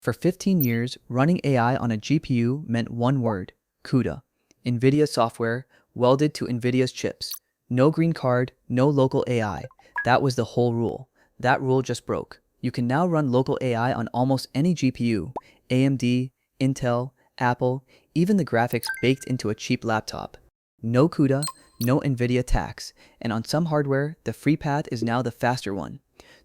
For 15 years, running AI on a GPU meant one word: CUDA. NVIDIA software welded to NVIDIA's chips. No green card, no local AI. That was the whole rule. That rule just broke. You can now run local AI on almost any GPU: AMD, Intel, Apple, even the graphics baked into a cheap laptop. No CUDA, no NVIDIA Tax, and on some hardware, the free path is now the faster one.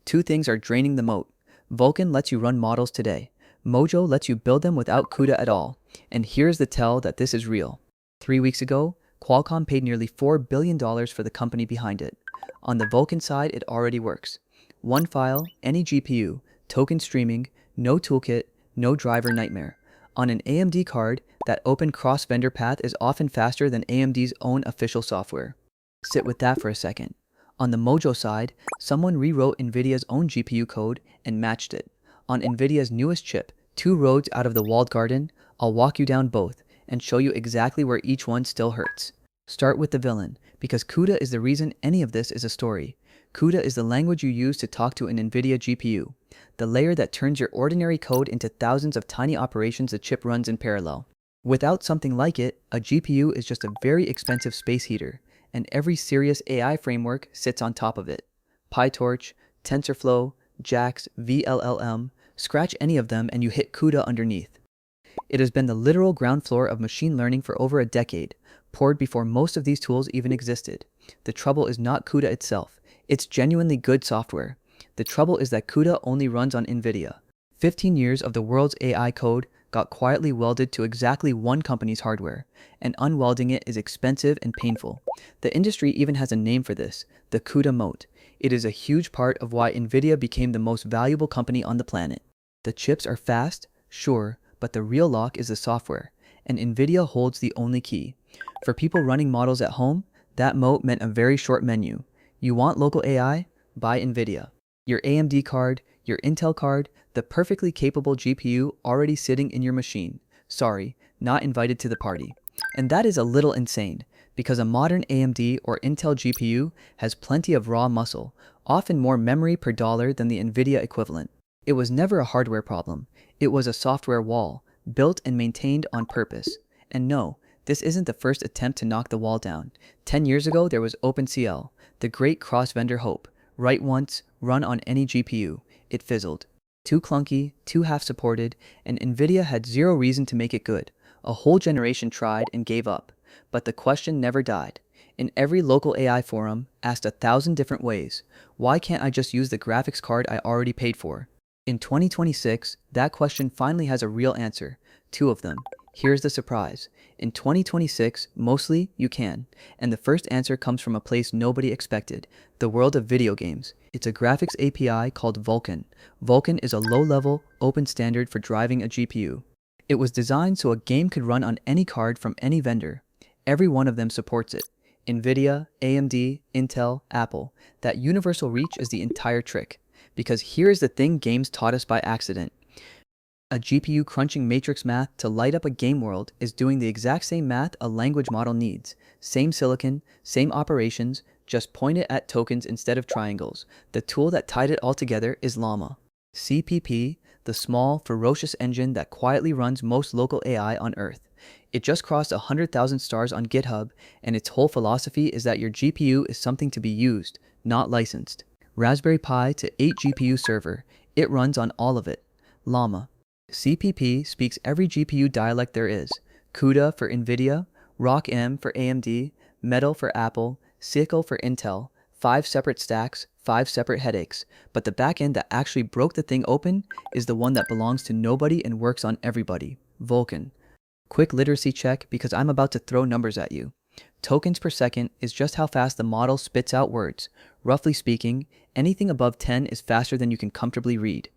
Two things are draining the moat. Vulkan lets you run models today. Mojo lets you build them without CUDA at all. And here's the tell that this is real. 3 weeks ago, Qualcomm paid nearly $4 billion for the company behind it. On the Vulkan side, it already works. One file, any GPU, token streaming, no toolkit, no driver nightmare. On an AMD card, that open cross-vendor path is often faster than AMD's own official software. Sit with that for a second. On the Mojo side, someone rewrote NVIDIA's own GPU code and matched it. On NVIDIA's newest chip, 2 roads out of the walled garden, I'll walk you down both and show you exactly where each one still hurts. Start with the villain, because CUDA is the reason any of this is a story. CUDA is the language you use to talk to an NVIDIA GPU, the layer that turns your ordinary code into thousands of tiny operations the chip runs in parallel. Without something like it, a GPU is just a very expensive space heater, and every serious AI framework sits on top of it. PyTorch, TensorFlow, JAX, VLLM, scratch any of them and you hit CUDA underneath. It has been the literal ground floor of machine learning for over a decade, poured before most of these tools even existed. The trouble is not CUDA itself, it's genuinely good software. The trouble is that CUDA only runs on NVIDIA. 15 years of the world's AI code got quietly welded to exactly one company's hardware, and unwelding it is expensive and painful. The industry even has a name for this, the CUDA Moat. It is a huge part of why NVIDIA became the most valuable company on the planet. The chips are fast, sure, but the real lock is the software, and NVIDIA holds the only key. For people running models at home, that moat meant a very short menu. You want local AI? Buy NVIDIA. Your AMD card, your Intel card, the perfectly capable GPU already sitting in your machine. Sorry, not invited to the party. And that is a little insane, because a modern AMD or Intel GPU has plenty of raw muscle, often more memory per dollar than the NVIDIA equivalent. It was never a hardware problem. It was a software wall, built and maintained on purpose. And no, this isn't the first attempt to knock the wall down. 10 years ago, there was OpenCL, the great cross-vendor hope. Write once, run on any GPU. It fizzled. Too clunky, too half-supported, and NVIDIA had zero reason to make it good. A whole generation tried and gave up. But the question never died. In every local AI forum, asked 1,000 different ways, why can't I just use the graphics card I already paid for? In 2026, that question finally has a real answer. 2 of them. Here's the surprise. In 2026, mostly you can. And the first answer comes from a place nobody expected, the world of video games. It's a graphics API called Vulkan. Vulkan is a low-level, open standard for driving a GPU. It was designed so a game could run on any card from any vendor. Every one of them supports it. NVIDIA, AMD, Intel, Apple. That universal reach is the entire trick. Because here's the thing games taught us by accident. A GPU crunching matrix math to light up a game world is doing the exact same math a language model needs. Same silicon, same operations, just point it at tokens instead of triangles. The tool that tied it all together is llama.cpp, the small, ferocious engine that quietly runs most local AI on Earth. It just crossed 100,000 stars on GitHub, and its whole philosophy is that your GPU is something to be used, not licensed. Raspberry Pi to 8 GPU server, it runs on all of it. Llama. CPP speaks every GPU dialect there is. CUDA for NVIDIA, ROCm for AMD, Metal for Apple, Sickle for Intel, 5 separate stacks, 5 separate headaches. But the backend that actually broke the thing open is the one that belongs to nobody and works on everybody. Vulkan. Quick literacy check because I'm about to throw numbers at you. Tokens per second is just how fast the model spits out words. Roughly speaking, anything above 10 is faster than you can comfortably read.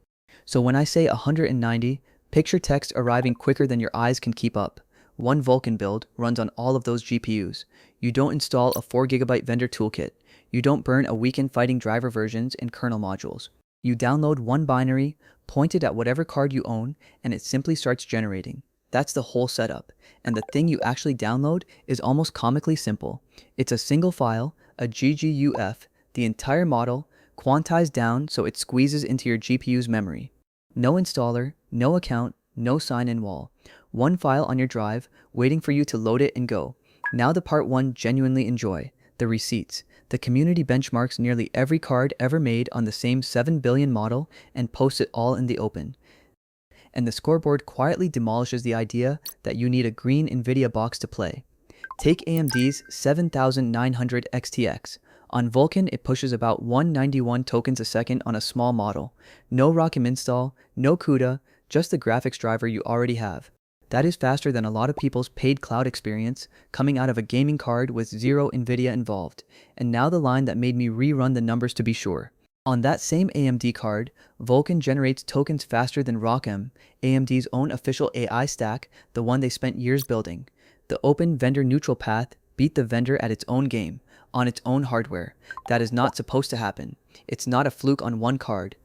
So when I say 190, picture text arriving quicker than your eyes can keep up. One Vulkan build runs on all of those GPUs. You don't install a 4 GB vendor toolkit. You don't burn a weekend fighting driver versions and kernel modules. You download one binary, point it at whatever card you own, and it simply starts generating. That's the whole setup. And the thing you actually download is almost comically simple. It's a single file, a GGUF, the entire model, quantized down so it squeezes into your GPU's memory. No installer, no account, no sign-in wall. One file on your drive, waiting for you to load it and go. Now the part one genuinely enjoy, the receipts. The community benchmarks nearly every card ever made on the same 7 billion model and posts it all in the open. And the scoreboard quietly demolishes the idea that you need a green NVIDIA box to play. Take AMD's 7900 XTX. On Vulkan, it pushes about 191 tokens a second on a small model. No ROCm install, no CUDA, just the graphics driver you already have. That is faster than a lot of people's paid cloud experience coming out of a gaming card with zero NVIDIA involved. And now the line that made me rerun the numbers to be sure. On that same AMD card, Vulkan generates tokens faster than ROCm, AMD's own official AI stack, the one they spent years building. The open vendor-neutral path beat the vendor at its own game, on its own hardware. That is not supposed to happen. It's not a fluke on one card.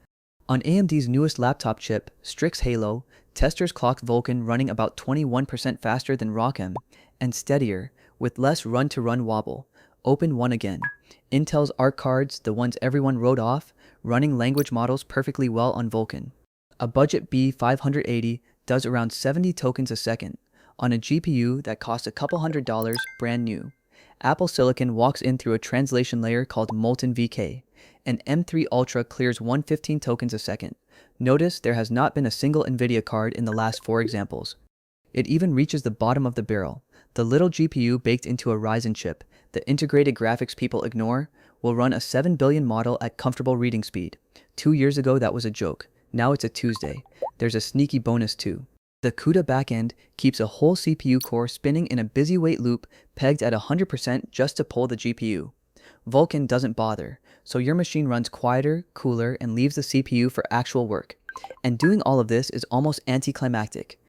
On AMD's newest laptop chip, Strix Halo, testers clocked Vulkan running about 21% faster than ROCm, and steadier, with less run-to-run wobble. Open one again. Intel's Arc cards, the ones everyone wrote off, running language models perfectly well on Vulkan. A budget B580 does around 70 tokens a second, on a GPU that costs a couple $100 brand new. Apple Silicon walks in through a translation layer called Molten VK. An M3 Ultra clears 115 tokens a second. Notice there has not been a single NVIDIA card in the last 4 examples. It even reaches the bottom of the barrel. The little GPU baked into a Ryzen chip, the integrated graphics people ignore, will run a 7 billion model at comfortable reading speed. 2 years ago that was a joke. Now it's a Tuesday. There's a sneaky bonus too. The CUDA backend keeps a whole CPU core spinning in a busy wait loop pegged at 100% just to pull the GPU. Vulkan doesn't bother, so your machine runs quieter, cooler, and leaves the CPU for actual work. And doing all of this is almost anticlimactic.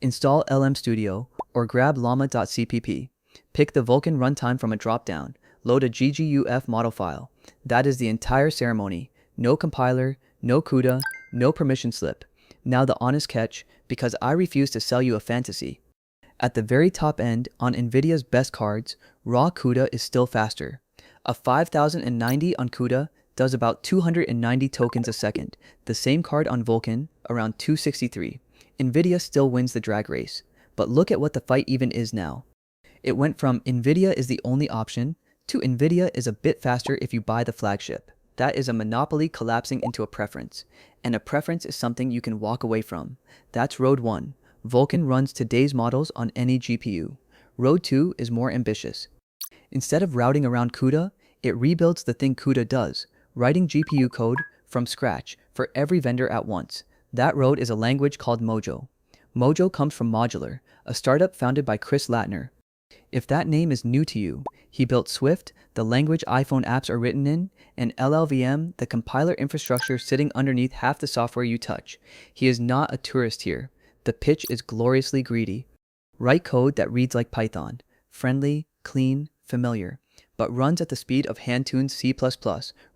Install LM Studio or grab llama.cpp. Pick the Vulkan runtime from a drop-down. Load a GGUF model file. That is the entire ceremony. No compiler, no CUDA, no permission slip. Now the honest catch, because I refuse to sell you a fantasy. At the very top end, on NVIDIA's best cards, raw CUDA is still faster. A 5090 on CUDA does about 290 tokens a second. The same card on Vulkan, around 263. NVIDIA still wins the drag race. But look at what the fight even is now. It went from NVIDIA is the only option to NVIDIA is a bit faster if you buy the flagship. That is a monopoly collapsing into a preference. And a preference is something you can walk away from. That's Road 1. Vulkan runs today's models on any GPU. Road 2 is more ambitious. Instead of routing around CUDA, it rebuilds the thing CUDA does, writing GPU code from scratch for every vendor at once. That road is a language called Mojo. Mojo comes from Modular, a startup founded by Chris Lattner. If that name is new to you, he built Swift, the language iPhone apps are written in, and LLVM, the compiler infrastructure sitting underneath half the software you touch. He is not a tourist here. The pitch is gloriously greedy. Write code that reads like Python, friendly, clean, familiar, but runs at the speed of hand-tuned C++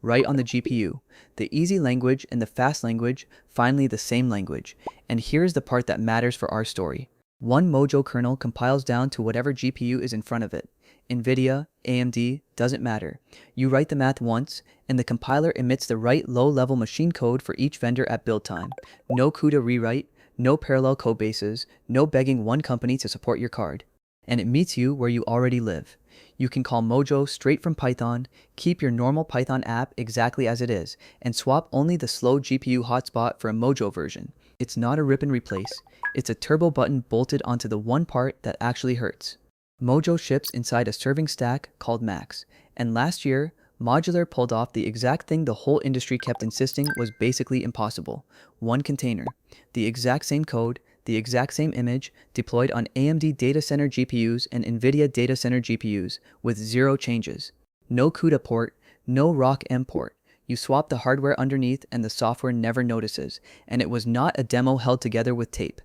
right on the GPU. The easy language and the fast language, finally the same language. And here's the part that matters for our story. One Mojo kernel compiles down to whatever GPU is in front of it. NVIDIA, AMD, doesn't matter. You write the math once, and the compiler emits the right low-level machine code for each vendor at build time. No CUDA rewrite, no parallel codebases, no begging one company to support your card. And it meets you where you already live. You can call Mojo straight from Python, keep your normal Python app exactly as it is, and swap only the slow GPU hotspot for a Mojo version. It's not a rip and replace. It's a turbo button bolted onto the one part that actually hurts. Mojo ships inside a serving stack called Max, and last year, Modular pulled off the exact thing the whole industry kept insisting was basically impossible. One container. The exact same code, the exact same image, deployed on AMD data center GPUs and NVIDIA data center GPUs, with 0 changes. No CUDA port, no ROCm port. You swap the hardware underneath and the software never notices, and it was not a demo held together with tape.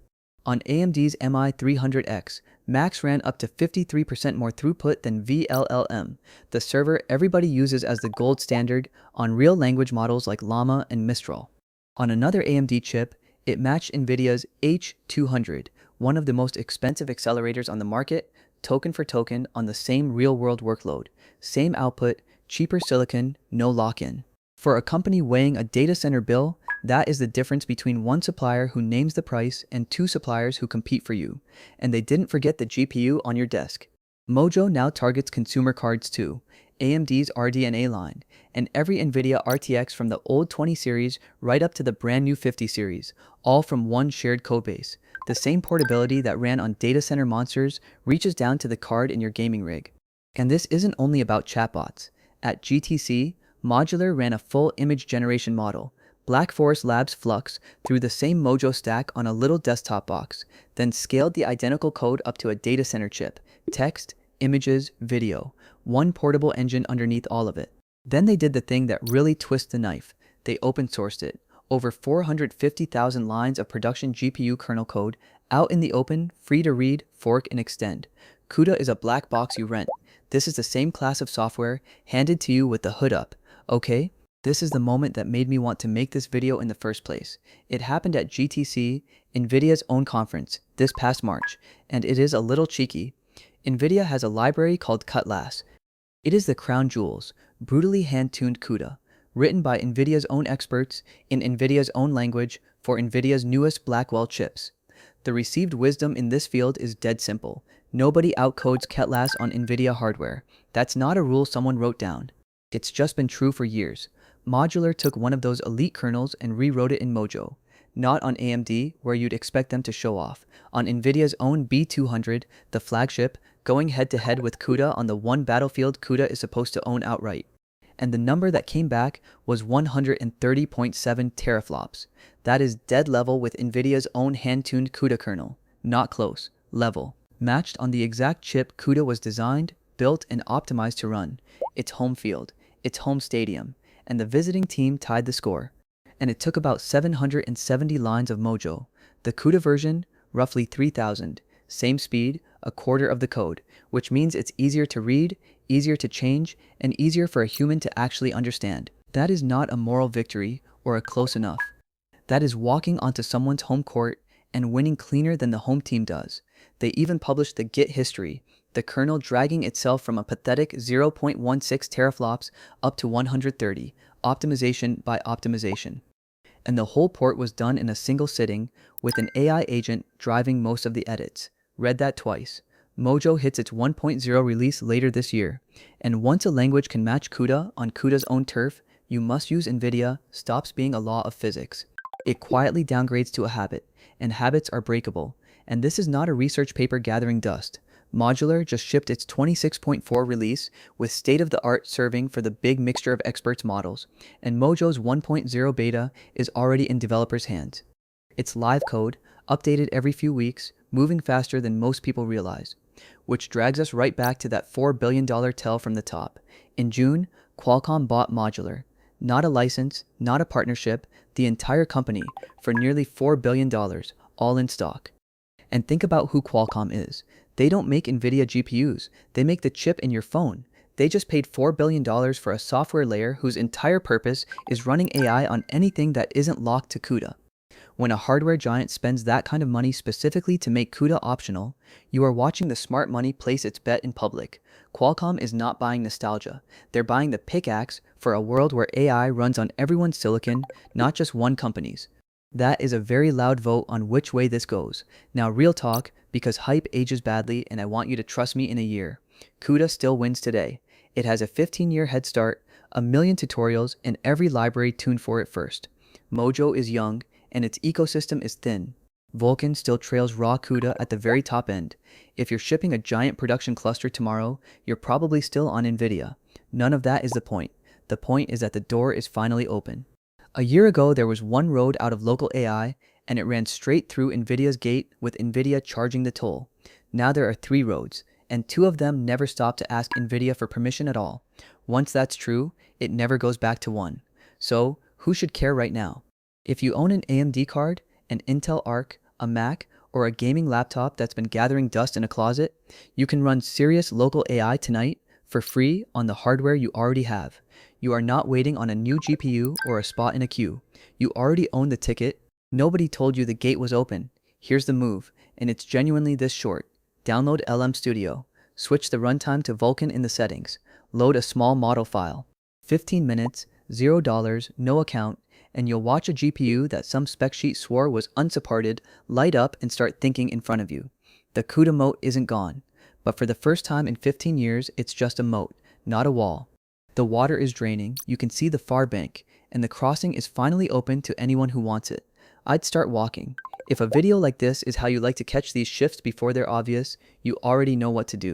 On AMD's MI300X, Max ran up to 53% more throughput than VLLM, the server everybody uses as the gold standard on real language models like Llama and Mistral. On another AMD chip, it matched NVIDIA's H200, one of the most expensive accelerators on the market, token for token on the same real-world workload. Same output, cheaper silicon, no lock-in. For a company weighing a data center bill, That is the difference between one supplier who names the price and two suppliers who compete for you. And they didn't forget the GPU on your desk. Mojo now targets consumer cards too, AMD's RDNA line, and every NVIDIA RTX from the old 20 series right up to the brand new 50 series, all from one shared codebase. The same portability that ran on data center monsters reaches down to the card in your gaming rig. And this isn't only about chatbots. At GTC, Modular ran a full image generation model, Black Forest Labs Flux, through the same Mojo stack on a little desktop box, then scaled the identical code up to a data center chip, text, images, video, one portable engine underneath all of it. Then they did the thing that really twists the knife. They open sourced it. Over 450,000 lines of production GPU kernel code, out in the open, free to read, fork, and extend. CUDA is a black box you rent. This is the same class of software handed to you with the hood up. Okay? This is the moment that made me want to make this video in the first place. It happened at GTC, NVIDIA's own conference, this past March, and it is a little cheeky. NVIDIA has a library called CUTLASS. It is the crown jewels, brutally hand-tuned CUDA, written by NVIDIA's own experts in NVIDIA's own language for NVIDIA's newest Blackwell chips. The received wisdom in this field is dead simple. Nobody outcodes CUTLASS on NVIDIA hardware. That's not a rule someone wrote down. It's just been true for years. Modular took one of those elite kernels and rewrote it in Mojo. Not on AMD, where you'd expect them to show off. On NVIDIA's own B200, the flagship, going head-to-head with CUDA on the one battlefield CUDA is supposed to own outright. And the number that came back was 130.7 teraflops. That is dead level with NVIDIA's own hand-tuned CUDA kernel. Not close. Level. Matched on the exact chip CUDA was designed, built, and optimized to run. Its home field. Its home stadium. And the visiting team tied the score. And it took about 770 lines of Mojo. The CUDA version, roughly 3,000. Same speed, a quarter of the code, which means it's easier to read, easier to change, and easier for a human to actually understand. That is not a moral victory or a close enough. That is walking onto someone's home court and winning cleaner than the home team does. They even published the Git history, the kernel dragging itself from a pathetic 0.16 teraflops up to 130, optimization by optimization. And the whole port was done in a single sitting, with an AI agent driving most of the edits. Read that twice. Mojo hits its 1.0 release later this year, and once a language can match CUDA on CUDA's own turf, you must use NVIDIA stops being a law of physics. It quietly downgrades to a habit, and habits are breakable, and this is not a research paper gathering dust. Modular just shipped its 26.4 release with state-of-the-art serving for the big mixture of experts models, and Mojo's 1.0 beta is already in developers' hands. It's live code, updated every few weeks, moving faster than most people realize. Which drags us right back to that $4 billion tell from the top. In June, Qualcomm bought Modular. Not a license, not a partnership, the entire company, for nearly $4 billion, all in stock. And think about who Qualcomm is. They don't make NVIDIA GPUs, they make the chip in your phone. They just paid $4 billion for a software layer whose entire purpose is running AI on anything that isn't locked to CUDA. When a hardware giant spends that kind of money specifically to make CUDA optional, you are watching the smart money place its bet in public. Qualcomm is not buying nostalgia. They're buying the pickaxe for a world where AI runs on everyone's silicon, not just one company's. That is a very loud vote on which way this goes. Now real talk, because hype ages badly and I want you to trust me in a year. CUDA still wins today. It has a 15-year head start, a million tutorials, and every library tuned for it first. Mojo is young, and its ecosystem is thin. Vulkan still trails raw CUDA at the very top end. If you're shipping a giant production cluster tomorrow, you're probably still on NVIDIA. None of that is the point. The point is that the door is finally open. A year ago, there was one road out of local AI, and it ran straight through NVIDIA's gate with NVIDIA charging the toll. Now there are 3 roads, and 2 of them never stop to ask NVIDIA for permission at all. Once that's true, it never goes back to 1. So, who should care right now? If you own an AMD card, an Intel Arc, a Mac, or a gaming laptop that's been gathering dust in a closet, you can run serious local AI tonight for free on the hardware you already have. You are not waiting on a new GPU or a spot in a queue. You already own the ticket. Nobody told you the gate was open. Here's the move, and it's genuinely this short. Download LM Studio. Switch the runtime to Vulkan in the settings. Load a small model file. 15 minutes, $0, no account, and you'll watch a GPU that some spec sheet swore was unsupported light up and start thinking in front of you. The CUDA moat isn't gone, but for the first time in 15 years, it's just a moat, not a wall. The water is draining, you can see the far bank, and the crossing is finally open to anyone who wants it. I'd start walking. If a video like this is how you like to catch these shifts before they're obvious, you already know what to do.